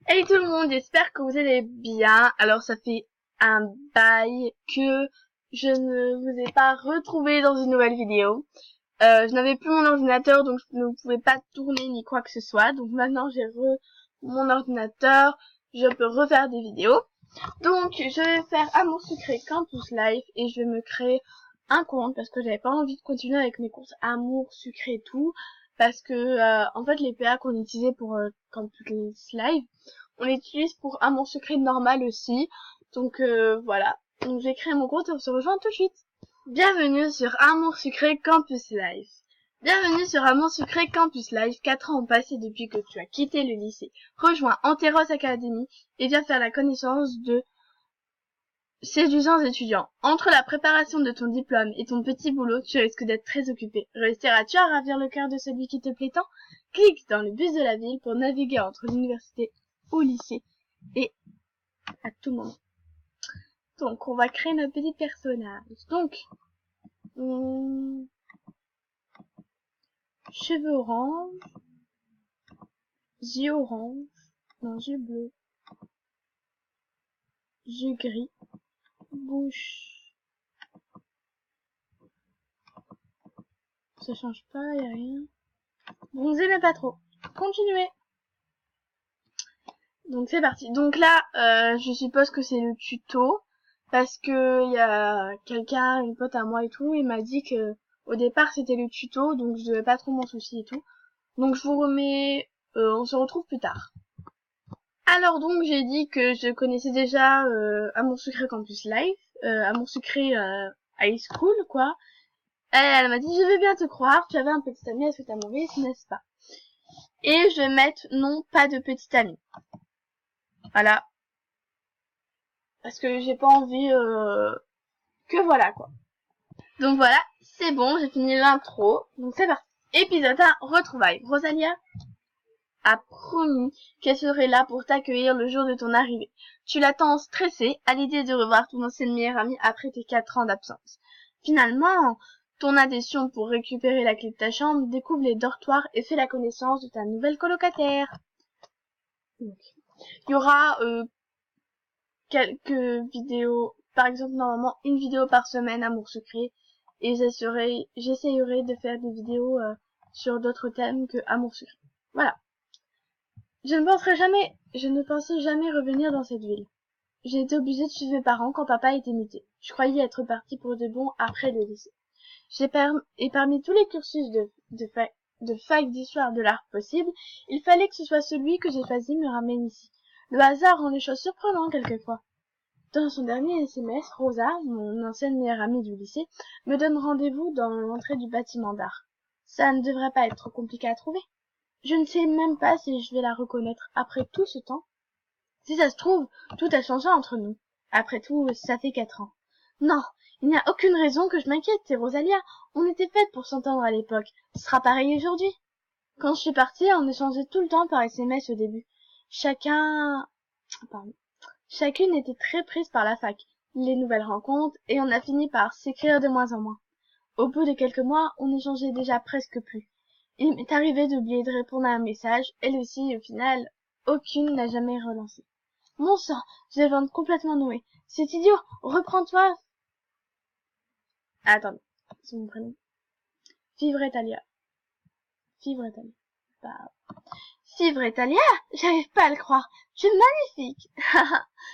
Hey tout le monde, j'espère que vous allez bien. Alors ça fait un bail que je ne vous ai pas retrouvé dans une nouvelle vidéo. Je n'avais plus mon ordinateur donc je ne pouvais pas tourner ni quoi que ce soit. Donc maintenant j'ai mon ordinateur, je peux refaire des vidéos. Donc je vais faire Amour Sucré Campus Life et je vais me créer un compte parce que j'avais pas envie de continuer avec mes comptes Amour Sucré et tout. Parce que en fait les PA qu'on utilisait pour Campus Live, on les utilise pour Amour Secret normal aussi. Donc voilà. Donc j'ai créé mon compte et on se rejoint tout de suite. Bienvenue sur Amour Sucré Campus Live. Bienvenue sur Amour Sucré Campus Live. 4 ans ont passé depuis que tu as quitté le lycée. Rejoins Anteros Academy et viens faire la connaissance de séduisants étudiants. Entre la préparation de ton diplôme et ton petit boulot, tu risques d'être très occupé. Réussiras-tu à ravir le cœur de celui qui te plaît tant? Clique dans le bus de la ville pour naviguer entre l'université au lycée et à tout moment. Donc, on va créer notre petit personnage. Donc, cheveux orange, yeux orange, non, yeux bleus, yeux gris, bouche, ça change pas, y a rien. Bronzé mais pas trop. Continuez. Donc c'est parti. Donc là, je suppose que c'est le tuto parce que il y a quelqu'un, une pote à moi et tout, il m'a dit que au départ c'était le tuto, donc je devais pas trop m'en soucier et tout. Donc je vous remets, on se retrouve plus tard. Alors donc j'ai dit que je connaissais déjà Amour Secret Campus Life, Amour Secret High School quoi. Elle m'a dit je vais bien te croire, tu avais un petit ami, est-ce que t'as mauvais, n'est-ce pas? Et je vais mettre non, pas de petit ami. Voilà. Parce que j'ai pas envie que voilà quoi. Donc voilà, c'est bon, j'ai fini l'intro. Donc c'est parti. Épisode 1, retrouvailles. Rosalia a promis qu'elle serait là pour t'accueillir le jour de ton arrivée. Tu l'attends stressée à l'idée de revoir ton ancienne meilleure amie après tes 4 ans d'absence. Finalement, ton adhésion pour récupérer la clé de ta chambre découvre les dortoirs et fait la connaissance de ta nouvelle colocataire. Donc, il y aura quelques vidéos, par exemple normalement une vidéo par semaine Amour Secret, et j'essayerai de faire des vidéos sur d'autres thèmes que Amour Secret. Voilà. Je ne pensais jamais revenir dans cette ville. J'ai été obligée de suivre mes parents quand papa était muté. Je croyais être partie pour de bon après le lycée. Et parmi tous les cursus de fac d'histoire de l'art possible, il fallait que ce soit celui que j'ai choisi me ramène ici. Le hasard rend les choses surprenantes quelquefois. Dans son dernier SMS, Rosa, mon ancienne meilleure amie du lycée, me donne rendez-vous dans l'entrée du bâtiment d'art. Ça ne devrait pas être trop compliqué à trouver. Je ne sais même pas si je vais la reconnaître après tout ce temps. Si ça se trouve, tout a changé entre nous. Après tout, ça fait 4 ans. Non, il n'y a aucune raison que je m'inquiète, c'est Rosalia. On était faites pour s'entendre à l'époque. Ce sera pareil aujourd'hui. Quand je suis partie, on échangeait tout le temps par SMS au début. Chacune était très prise par la fac, les nouvelles rencontres, et on a fini par s'écrire de moins en moins. Au bout de quelques mois, on n'échangeait déjà presque plus. Il m'est arrivé d'oublier de répondre à un message, elle aussi, au final, aucune n'a jamais relancé. Mon sang, je vais vendre complètement noué. C'est idiot, reprends-toi. Ah, attendez, c'est mon prénom. Fivre Italia. Fivre Italia. Bah, Fivre Italia, j'arrive pas à le croire. Tu es magnifique.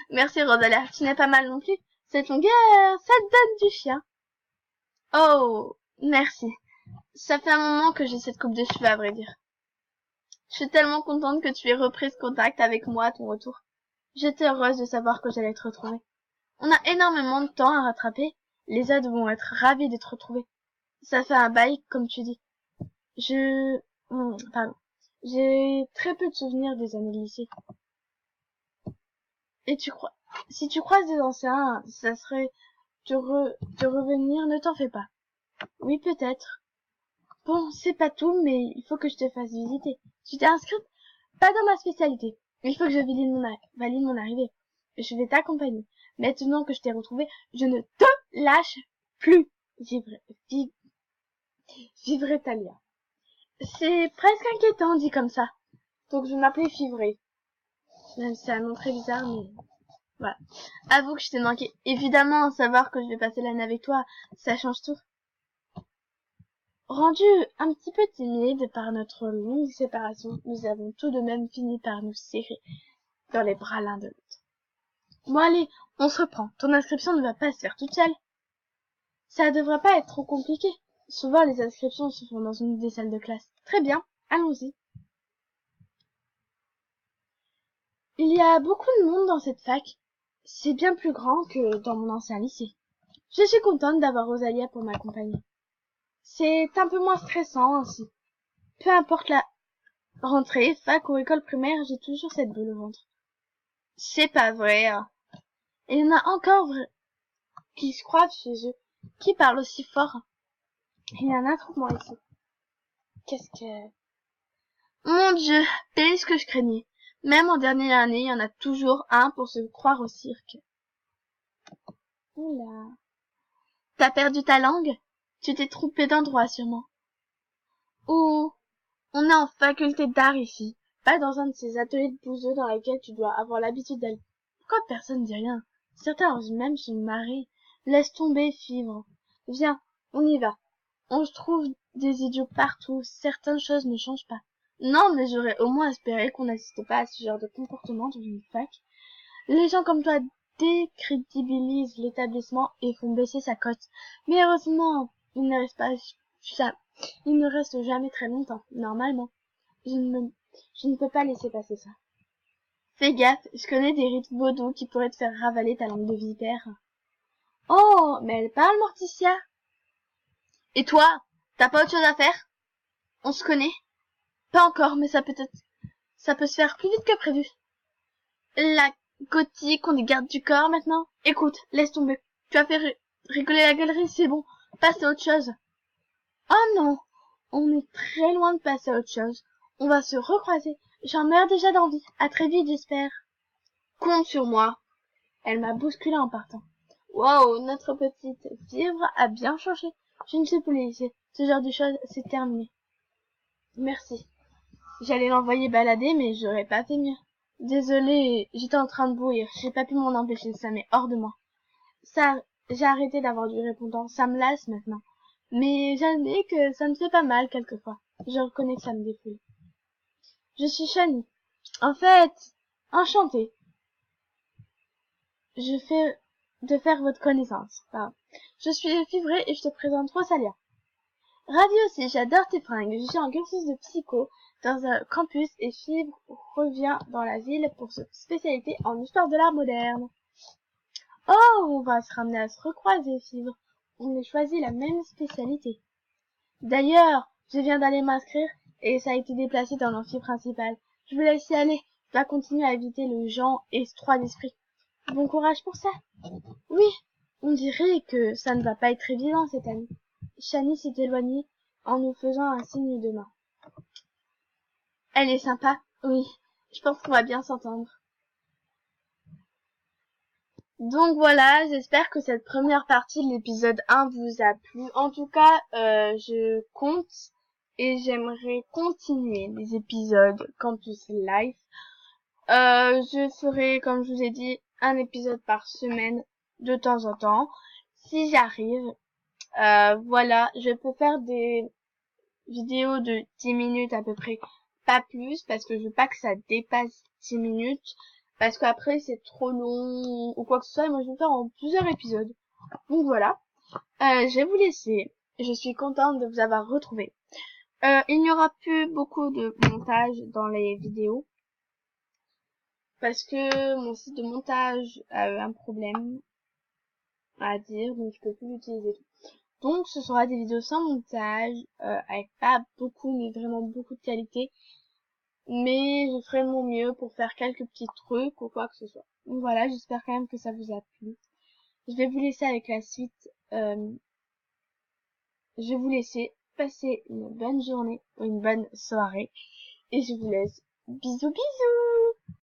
Merci Rosalia, tu n'es pas mal non plus. Cette longueur, ça te donne du chien. Oh, merci. Ça fait un moment que j'ai cette coupe de cheveux à vrai dire. Je suis tellement contente que tu aies repris contact avec moi à ton retour. J'étais heureuse de savoir que j'allais te retrouver. On a énormément de temps à rattraper. Les aides vont être ravis de te retrouver. Ça fait un bail, comme tu dis. Pardon. J'ai très peu de souvenirs des années de lycée. Et si tu croises des anciens, ça serait de revenir, ne t'en fais pas. Oui, peut-être. Bon, c'est pas tout, mais il faut que je te fasse visiter. Tu t'es inscrite? Pas dans ma spécialité. Il faut que je valide mon arrivée. Je vais t'accompagner. Maintenant que je t'ai retrouvé, je ne te lâche plus. Vivre Talia. C'est presque inquiétant dit comme ça. Donc je vais m'appeler Fivré. Même si c'est un nom très bizarre, mais voilà. Avoue que je t'ai manqué. Évidemment, savoir que je vais passer l'année avec toi, ça change tout. Rendu un petit peu timide par notre longue séparation, nous avons tout de même fini par nous serrer dans les bras l'un de l'autre. Bon allez, on se reprend. Ton inscription ne va pas se faire toute seule. Ça devrait pas être trop compliqué. Souvent, les inscriptions se font dans une des salles de classe. Très bien, allons-y. Il y a beaucoup de monde dans cette fac. C'est bien plus grand que dans mon ancien lycée. Je suis contente d'avoir Rosalia pour m'accompagner. C'est un peu moins stressant ainsi. Peu importe la rentrée, fac ou école primaire, j'ai toujours cette boule au ventre. C'est pas vrai, hein. Il y en a encore qui se croient chez eux, qui parlent aussi fort. Il y en a trop moins ici. Qu'est-ce que... Mon Dieu, pire ce que je craignais. Même en dernière année, il y en a toujours un pour se croire au cirque. Oula. T'as perdu ta langue? Tu t'es trompé d'endroit sûrement. Oh, on est en faculté d'art ici, pas dans un de ces ateliers de bouseux dans lesquels tu dois avoir l'habitude d'aller. Pourquoi personne dit rien? Certains osent même se marrer. Laisse tomber, Fibre. Viens, on y va. On se trouve des idiots partout, certaines choses ne changent pas. Non, mais j'aurais au moins espéré qu'on n'assiste pas à ce genre de comportement dans une fac. Les gens comme toi décrédibilisent l'établissement et font baisser sa cote. Mais heureusement, il ne reste pas ça. Il ne reste jamais très longtemps, normalement. Je ne peux pas laisser passer ça. Fais gaffe, je connais des rites vaudous qui pourraient te faire ravaler ta langue de vipère. Oh, mais elle parle, Morticia. Et toi, t'as pas autre chose à faire? On se connaît? Pas encore, mais ça peut se faire plus vite que prévu. La gothique, on est garde du corps maintenant. Écoute, laisse tomber. Tu as fait rigoler la galerie, c'est bon. Passe à autre chose. Oh non, on est très loin de passer à autre chose. On va se recroiser. J'en meurs déjà d'envie. À très vite, j'espère. Compte sur moi. Elle m'a bousculé en partant. Wow, notre petite Fibre a bien changé. Je ne sais plus les laisser. Ce genre de choses, c'est terminé. Merci. J'allais l'envoyer balader, mais j'aurais pas fait mieux. Désolée, j'étais en train de bouillir. J'ai pas pu m'en empêcher, ça m'est hors de moi. Ça, j'ai arrêté d'avoir du répondant. Ça me lasse maintenant. Mais j'admets que ça me fait pas mal quelquefois. Je reconnais que ça me défoule. Je suis Shani. En fait, enchantée. Je fais de faire votre connaissance. Enfin, je suis Fivré et je te présente Rosalia. Ravie aussi, j'adore tes fringues. Je suis en cursus de psycho dans un campus et Fibre revient dans la ville pour se spécialité en histoire de l'art moderne. Oh, on va se ramener à se recroiser, Fibre. On a choisi la même spécialité. D'ailleurs, je viens d'aller m'inscrire et ça a été déplacé dans l'amphi principal. Je vous laisse y aller. Je dois continuer à éviter le Jean et ce 3 d'esprit. Bon courage pour ça. Oui, on dirait que ça ne va pas être évident cette année. Shani s'est éloignée en nous faisant un signe de main. Elle est sympa, oui. Je pense qu'on va bien s'entendre. Donc voilà, j'espère que cette première partie de l'épisode 1 vous a plu. En tout cas, je compte et j'aimerais continuer les épisodes Campus Life. Je ferai, comme je vous ai dit, un épisode par semaine de temps en temps, si j'arrive. Voilà, je peux faire des vidéos de 10 minutes à peu près, pas plus, parce que je veux pas que ça dépasse 10 minutes, parce qu'après c'est trop long ou quoi que ce soit, et moi je vais faire en plusieurs épisodes. Donc voilà, je vais vous laisser. Je suis contente de vous avoir retrouvé. Il n'y aura plus beaucoup de montage dans les vidéos, parce que mon site de montage a eu un problème à dire, donc je peux plus l'utiliser. Donc ce sera des vidéos sans montage, avec pas beaucoup, mais vraiment beaucoup de qualité. Mais je ferai de mon mieux pour faire quelques petits trucs ou quoi que ce soit. Donc voilà, j'espère quand même que ça vous a plu. Je vais vous laisser avec la suite. Je vais vous laisser passer une bonne journée ou une bonne soirée. Et je vous laisse. Bisous bisous!